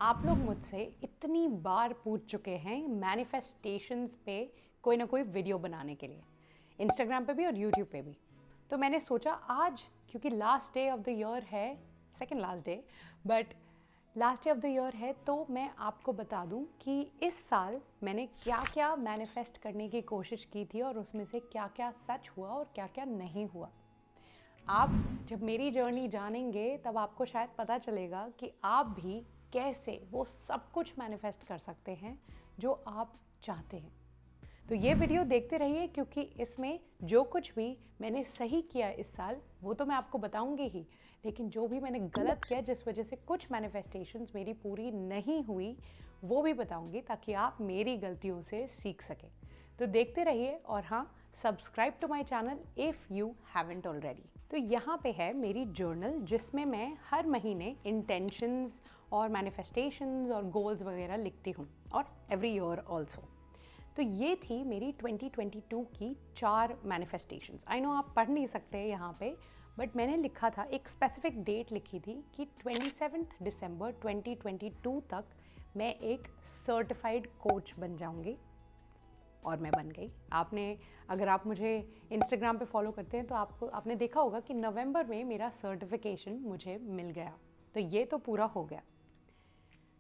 आप लोग मुझसे इतनी बार पूछ चुके हैं मैनिफेस्टेशंस पे कोई ना कोई वीडियो बनाने के लिए, इंस्टाग्राम पे भी और यूट्यूब पे भी। तो मैंने सोचा आज, क्योंकि last day of the year है, second last day, but last day of the year है, तो मैं आपको बता दूं कि इस साल मैंने क्या क्या मैनिफेस्ट करने की कोशिश की थी और उसमें से क्या क्या सच हुआ और क्या क्या नहीं हुआ। आप जब मेरी जर्नी जानेंगे तब आपको शायद पता चलेगा कि आप भी कैसे वो सब कुछ मैनिफेस्ट कर सकते हैं जो आप चाहते हैं। तो ये वीडियो देखते रहिए, क्योंकि इसमें जो कुछ भी मैंने सही किया इस साल वो तो मैं आपको बताऊंगी ही, लेकिन जो भी मैंने गलत किया जिस वजह से कुछ मैनिफेस्टेशंस मेरी पूरी नहीं हुई वो भी बताऊंगी, ताकि आप मेरी गलतियों से सीख सकें। तो देखते रहिए, और हाँ, subscribe to my channel if you haven't already. तो यहाँ पे है मेरी जर्नल, जिसमें मैं हर महीने इंटेंशंस और मैनिफेस्टेशंस और गोल्स वगैरह लिखती हूँ, और एवरी ईयर ऑल्सो। तो ये थी मेरी 2022 की 4 मैनिफेस्टेशंस। आई नो आप पढ़ नहीं सकते यहाँ पे, बट मैंने लिखा था, एक स्पेसिफिक डेट लिखी थी कि 27 दिसंबर 2022 तक मैं एक सर्टिफाइड कोच बन जाऊंगी, और मैं बन गई। अगर आप मुझे इंस्टाग्राम पे फॉलो करते हैं तो आपने देखा होगा कि नवंबर में मेरा सर्टिफिकेशन मुझे मिल गया। तो ये तो पूरा हो गया।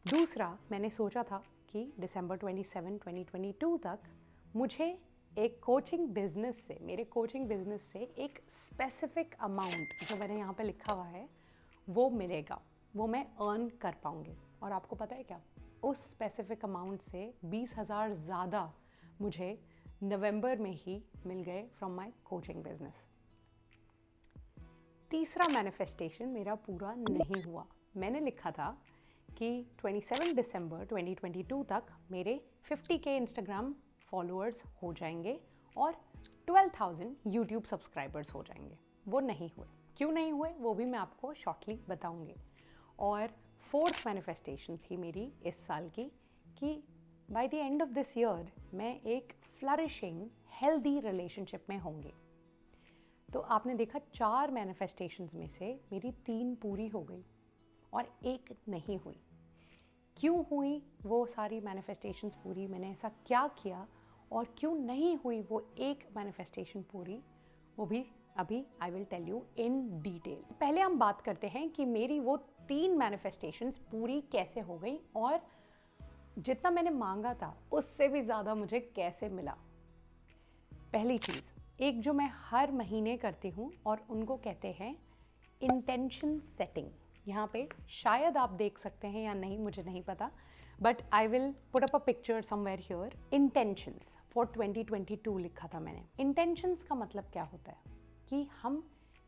दूसरा, मैंने सोचा था कि दिसंबर 27 2022 तक मुझे एक कोचिंग बिजनेस से, मेरे कोचिंग बिजनेस से एक स्पेसिफिक अमाउंट, जो मैंने यहाँ पे लिखा हुआ है, वो मिलेगा, वो मैं अर्न कर पाऊंगी। और आपको पता है क्या, उस स्पेसिफिक अमाउंट से 20,000 ज़्यादा मुझे नवंबर में ही मिल गए फ्रॉम माय कोचिंग बिजनेस। तीसरा मैनिफेस्टेशन मेरा पूरा नहीं हुआ। मैंने लिखा था कि 27 दिसंबर 2022 तक मेरे 50K इंस्टाग्राम फॉलोअर्स हो जाएंगे और 12,000 यूट्यूब सब्सक्राइबर्स हो जाएंगे। वो नहीं हुए। क्यों नहीं हुए वो भी मैं आपको शॉर्टली बताऊंगी। और फोर्थ मैनिफेस्टेशन थी मेरी इस साल की कि by the end of this year मैं एक फ्लरिशिंग हेल्दी रिलेशनशिप में होंगी। तो आपने देखा, 4 मैनिफेस्टेशंस में से मेरी 3 पूरी हो गई और एक नहीं हुई। क्यों हुई वो सारी मैनिफेस्टेशंस पूरी, मैंने ऐसा क्या किया, और क्यों नहीं हुई वो एक मैनिफेस्टेशन पूरी, वो भी अभी I will tell you in detail. पहले हम बात करते हैं कि मेरी वो 3 मैनिफेस्टेशंस पूरी कैसे हो गई, और जितना मैंने मांगा था उससे भी ज़्यादा मुझे कैसे मिला। पहली चीज़, एक जो मैं हर महीने करती हूँ, और उनको कहते हैं इंटेंशन सेटिंग। यहाँ पे शायद आप देख सकते हैं या नहीं, मुझे नहीं पता, but I will put up a picture somewhere here. Intentions for 2022 लिखा था मैंने। इंटेंशंस का मतलब क्या होता है कि हम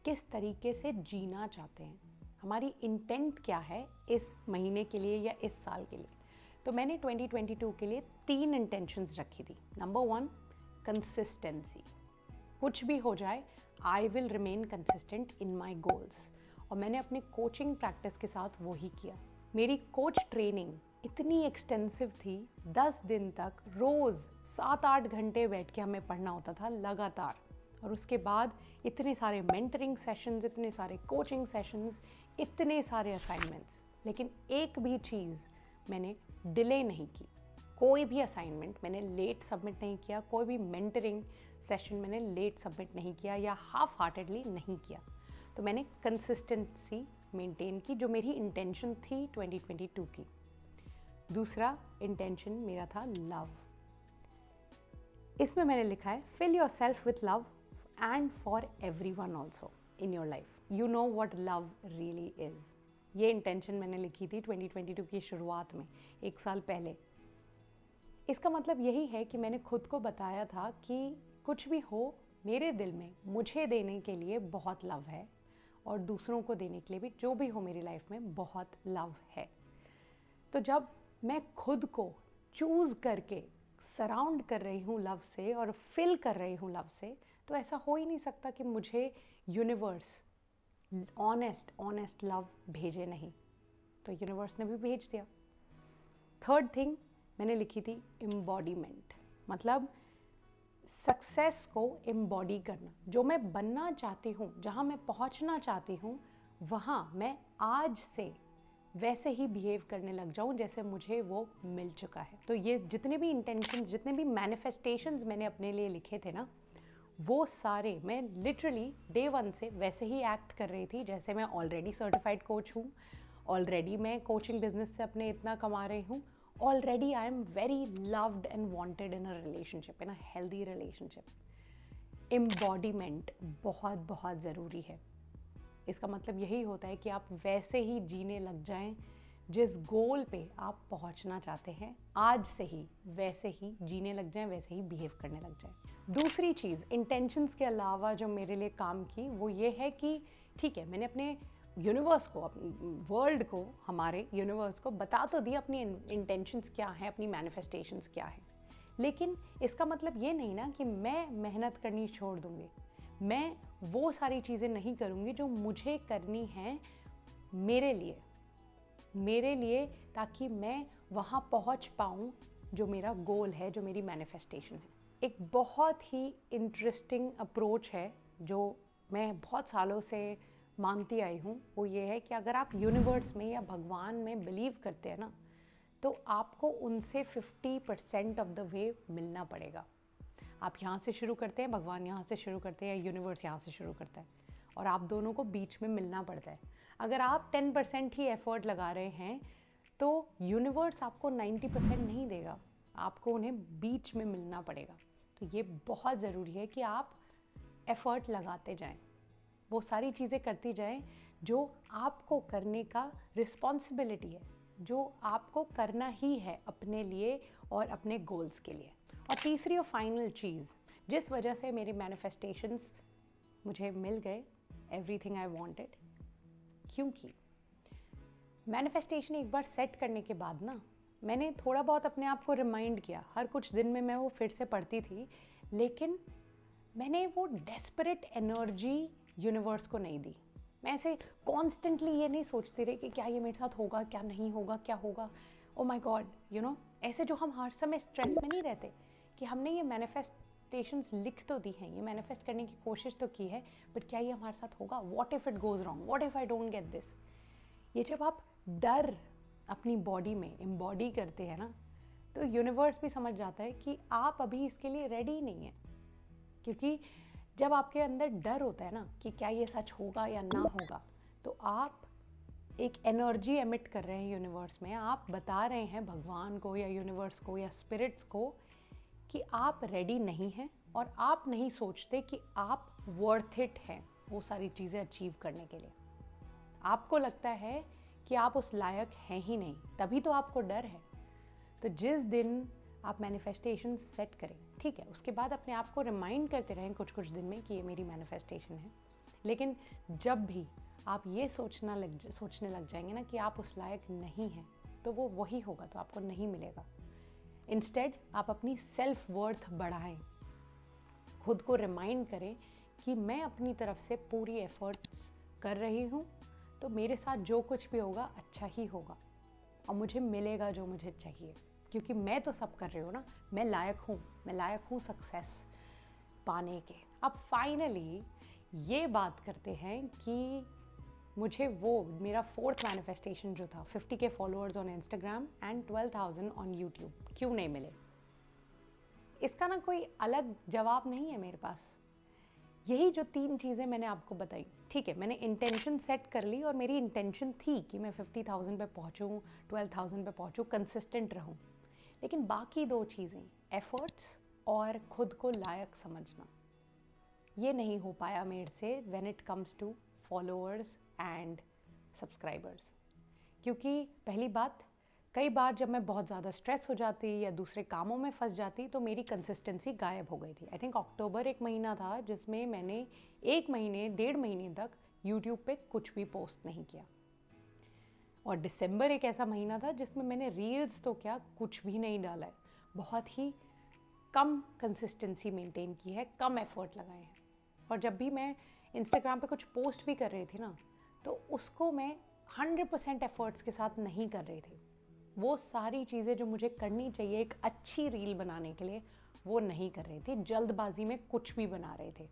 किस तरीके से जीना चाहते हैं, हमारी इंटेंट क्या है इस महीने के लिए या इस साल के लिए। तो मैंने 2022 के लिए 3 इंटेंशंस रखी थी। Number 1, consistency. कुछ भी हो जाए, I will remain consistent in my goals. और मैंने अपने कोचिंग प्रैक्टिस के साथ वो ही किया। मेरी कोच ट्रेनिंग इतनी एक्सटेंसिव थी, 10 दिन तक रोज़ 7-8 घंटे बैठ के हमें पढ़ना होता था लगातार। और उसके बाद इतने सारे मेंटरिंग सेशंस, इतने सारे कोचिंग सेशंस, इतने सारे असाइनमेंट्स, लेकिन एक भी चीज़ मैंने डिले नहीं की। कोई भी असाइनमेंट मैंने लेट सबमिट नहीं किया, कोई भी मेंटरिंग सेशन मैंने लेट सबमिट नहीं किया या हाफ हार्टेडली नहीं किया। तो मैंने कंसिस्टेंसी मेंटेन की, जो मेरी इंटेंशन थी 2022 की। दूसरा इंटेंशन मेरा था लव। इसमें मैंने लिखा है, fill your self with love and for everyone also in your life, you know what love really is. ये इंटेंशन मैंने लिखी थी 2022 की शुरुआत में, 1 साल पहले। इसका मतलब यही है कि मैंने खुद को बताया था कि कुछ भी हो, मेरे दिल में मुझे देने के लिए बहुत लव है, और दूसरों को देने के लिए भी, जो भी हो मेरी लाइफ में, बहुत लव है। तो जब मैं खुद को चूज करके सराउंड कर रही हूँ लव से और फिल कर रही हूँ लव से, तो ऐसा हो ही नहीं सकता कि मुझे यूनिवर्स ऑनेस्ट लव भेजे नहीं। तो यूनिवर्स ने भी भेज दिया। थर्ड थिंग मैंने लिखी थी एम्बॉडीमेंट, मतलब सक्सेस को एम्बॉडी करना। जो मैं बनना चाहती हूँ, जहाँ मैं पहुँचना चाहती हूँ, वहाँ मैं आज से वैसे ही बिहेव करने लग जाऊं जैसे मुझे वो मिल चुका है। तो ये जितने भी इंटेंशंस, जितने भी मैनिफेस्टेशंस मैंने अपने लिए लिखे थे ना, वो सारे मैं लिटरली डे वन से वैसे ही एक्ट कर रही थी जैसे मैं ऑलरेडी सर्टिफाइड कोच हूँ, ऑलरेडी मैं कोचिंग बिजनेस से अपने इतना कमा रही हूँ, already I am very loved and wanted in a relationship, in a healthy relationship. Embodiment बहुत बहुत ज़रूरी है। इसका मतलब यही होता है कि आप वैसे ही जीने लग जाएं जिस गोल पे आप पहुंचना चाहते हैं, आज से ही वैसे ही जीने लग जाएं, वैसे ही बिहेव करने लग जाएं। दूसरी चीज़ इंटेंशंस के अलावा जो मेरे लिए काम की वो ये है कि ठीक है, मैंने अपने यूनिवर्स को, वर्ल्ड को, हमारे यूनिवर्स को बता तो दिया अपनी इंटेंशंस क्या हैं, अपनी मैनिफेस्टेशंस क्या हैं, लेकिन इसका मतलब ये नहीं ना कि मैं मेहनत करनी छोड़ दूंगी। मैं वो सारी चीज़ें नहीं करूंगी जो मुझे करनी है मेरे लिए, ताकि मैं वहाँ पहुँच पाऊँ जो मेरा गोल है, जो मेरी मैनिफेस्टेशन है। एक बहुत ही इंटरेस्टिंग अप्रोच है जो मैं बहुत सालों से मानती आई हूँ, वो ये है कि अगर आप यूनिवर्स में या भगवान में बिलीव करते हैं ना, तो आपको उनसे 50% ऑफ द वे मिलना पड़ेगा। आप यहाँ से शुरू करते हैं, भगवान यहाँ से शुरू करते हैं, या यूनिवर्स यहाँ से शुरू करता है, और आप दोनों को बीच में मिलना पड़ता है। अगर आप 10% ही एफर्ट लगा रहे हैं तो यूनिवर्स आपको 90% नहीं देगा, आपको उन्हें बीच में मिलना पड़ेगा। तो ये बहुत ज़रूरी है कि आप एफर्ट लगाते जाएं, वो सारी चीज़ें करती जाएं जो आपको करने का रिस्पॉन्सिबिलिटी है, जो आपको करना ही है अपने लिए और अपने गोल्स के लिए। और तीसरी और फाइनल चीज़ जिस वजह से मेरे मैनिफेस्टेशंस मुझे मिल गए, एवरीथिंग आई वांटेड, क्योंकि मैनिफेस्टेशन एक बार सेट करने के बाद ना, मैंने थोड़ा बहुत अपने आप को रिमाइंड किया, हर कुछ दिन में मैं वो फिर से पढ़ती थी, लेकिन मैंने वो डेस्परेट एनर्जी यूनिवर्स को नहीं दी। मैं ऐसे कॉन्स्टेंटली ये नहीं सोचती रही कि क्या ये मेरे साथ होगा, क्या नहीं होगा, क्या होगा, oh my God, you know, ऐसे जो हम हर समय स्ट्रेस में नहीं रहते कि हमने ये मैनिफेस्टेशंस लिख तो दी हैं, ये मैनिफेस्ट करने की कोशिश तो की है, बट क्या ये हमारे साथ होगा, what if it goes wrong, what if I don't get this. ये जब आप डर अपनी बॉडी में एम्बॉडी करते हैं ना, तो यूनिवर्स भी समझ जाता है कि आप अभी इसके लिए रेडी नहीं है। क्योंकि जब आपके अंदर डर होता है ना कि क्या ये सच होगा या ना होगा, तो आप एक एनर्जी एमिट कर रहे हैं यूनिवर्स में, आप बता रहे हैं भगवान को या यूनिवर्स को या स्पिरिट्स को कि आप रेडी नहीं हैं, और आप नहीं सोचते कि आप वर्थ इट हैं वो सारी चीज़ें अचीव करने के लिए। आपको लगता है कि आप उस लायक हैं ही नहीं, तभी तो आपको डर है। तो जिस दिन आप मैनिफेस्टेशन सेट करें, ठीक है, उसके बाद अपने आप को रिमाइंड करते रहें कुछ कुछ दिन में कि ये मेरी मैनिफेस्टेशन है, लेकिन जब भी आप ये सोचने लग जाएंगे ना कि आप उस लायक नहीं हैं, तो वो वही होगा, तो आपको नहीं मिलेगा। इंस्टेड आप अपनी सेल्फ वर्थ बढ़ाएं, खुद को रिमाइंड करें कि मैं अपनी तरफ से पूरी एफर्ट्स कर रही हूँ, तो मेरे साथ जो कुछ भी होगा अच्छा ही होगा, और मुझे मिलेगा जो मुझे चाहिए, क्योंकि मैं तो सब कर रही हूँ ना, मैं लायक हूँ सक्सेस पाने के। अब फाइनली ये बात करते हैं कि मुझे वो मेरा फोर्थ मैनिफेस्टेशन जो था 50K followers on Instagram and 12,000 on YouTube क्यों नहीं मिले। इसका ना कोई अलग जवाब नहीं है मेरे पास। यही जो 3 चीज़ें मैंने आपको बताई, ठीक है, मैंने इंटेंशन सेट कर ली, और मेरी इंटेंशन थी कि मैं 50,000 पे पहुँचूँ, 12,000 पे पहुँचूँ, कंसिस्टेंट रहूँ। लेकिन बाकी 2 चीज़ें, एफर्ट्स और खुद को लायक समझना, ये नहीं हो पाया मेरे से when it comes to followers and subscribers. क्योंकि पहली बात, कई बार जब मैं बहुत ज़्यादा स्ट्रेस हो जाती या दूसरे कामों में फंस जाती, तो मेरी कंसिस्टेंसी गायब हो गई थी। आई थिंक अक्टूबर एक महीना था जिसमें मैंने 1 महीने तक यूट्यूब पे कुछ भी पोस्ट नहीं किया, और दिसंबर एक ऐसा महीना था जिसमें मैंने रील्स तो क्या कुछ भी नहीं डाला है, बहुत ही कम कंसिस्टेंसी मेंटेन की है, कम एफर्ट लगाए हैं। और जब भी मैं इंस्टाग्राम पे कुछ पोस्ट भी कर रही थी ना, तो उसको मैं 100% एफर्ट्स के साथ नहीं कर रही थी। वो सारी चीज़ें जो मुझे करनी चाहिए एक अच्छी रील बनाने के लिए, वो नहीं कर रही थी, जल्दबाजी में कुछ भी बना रहे थे।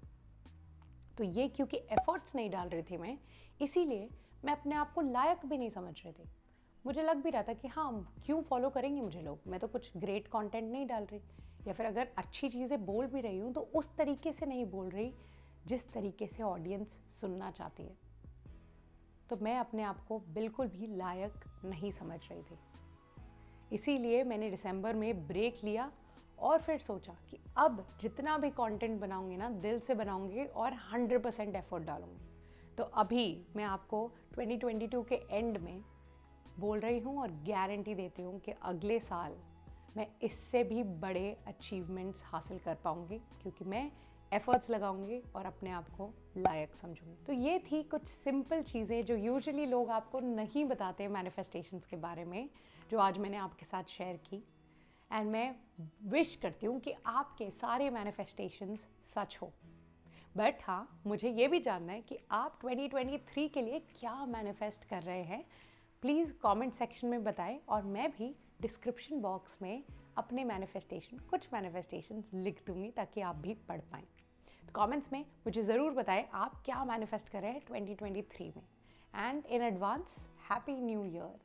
तो ये क्योंकि एफर्ट्स नहीं डाल रही थी मैं, इसीलिए मैं अपने आप को लायक भी नहीं समझ रही थी। मुझे लग भी रहा था कि हाँ, क्यों फॉलो करेंगे मुझे लोग, मैं तो कुछ ग्रेट कंटेंट नहीं डाल रही, या फिर अगर अच्छी चीज़ें बोल भी रही हूँ तो उस तरीके से नहीं बोल रही जिस तरीके से ऑडियंस सुनना चाहती है। तो मैं अपने आप को बिल्कुल भी लायक नहीं समझ रही थी। इसीलिए मैंने दिसंबर में ब्रेक लिया और फिर सोचा कि अब जितना भी कंटेंट बनाऊंगी ना, दिल से बनाऊंगी और 100% एफर्ट डालूंगी। तो अभी मैं आपको 2022 के एंड में बोल रही हूँ और गारंटी देती हूँ कि अगले साल मैं इससे भी बड़े अचीवमेंट्स हासिल कर पाऊंगी, क्योंकि मैं एफर्ट्स लगाऊंगी और अपने आप को लायक समझूंगी। तो ये थी कुछ सिंपल चीज़ें जो यूजुअली लोग आपको नहीं बताते मैनिफेस्टेशंस के बारे में, जो आज मैंने आपके साथ शेयर की। एंड मैं विश करती हूँ कि आपके सारे मैनिफेस्टेशंस सच हो। बट हाँ, मुझे ये भी जानना है कि आप 2023 के लिए क्या मैनिफेस्ट कर रहे हैं। प्लीज़ कमेंट सेक्शन में बताएं और मैं भी डिस्क्रिप्शन बॉक्स में अपने कुछ मैनिफेस्टेशन लिख दूंगी ताकि आप भी पढ़ पाएं। तो कमेंट्स में मुझे ज़रूर बताएं आप क्या मैनिफेस्ट कर रहे हैं 2023 में। And in advance happy new year.